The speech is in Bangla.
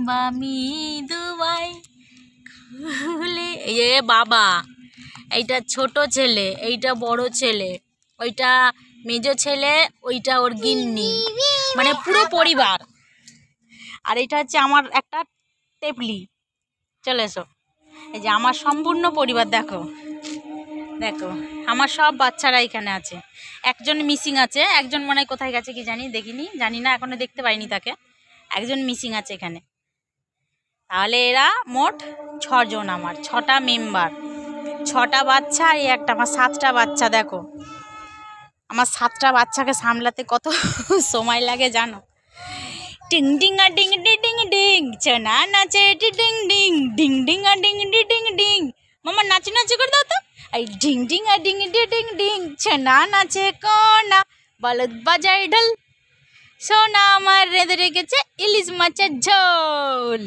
বামি দুবাই খুলে। এ বাবা, এইটা ছোট ছেলে, এইটা বড় ছেলে, ওইটা মেজো ছেলে, ওইটা ওর গিন্নি, মানে পুরো পরিবার। আর এটা হচ্ছে আমার একটা টেপলি। চলে এসো, এই যে আমার সম্পূর্ণ পরিবার। দেখো দেখো, আমার সব বাচ্চারা এখানে আছে। একজন মিসিং আছে, একজন মনে হয় কোথায় গেছে কি দেখিনি, জানি না, এখনো দেখতে পাইনি তাকে। একজন মিসিং আছে এখানে। তাহলে এরা মোট 6 জন, আমার 6টা মেম্বার, 6টা বাচ্চা, আর এই একটা, আমার 7টা বাচ্চা। দেখো আমার 7টা বাচ্চাকে সামলাতে কত সময় লাগে জানো। টিং ডিং আ ডিং ডি ডিং ডিং, চনা নাচে ডি ডিং ডিং, ডিং ডিং আ ডিং ডি ডিং ডিং। মামা নাচি নাচি করে দাও তো। এই ডিং ডিং আ ডিং ডি ডিং ডিং, চনা নাচে কোনা, বলদ বাজায় ঢোল, সোনা আমার রেঁধে রেখেছে ইলিশ মাছের ঝোল।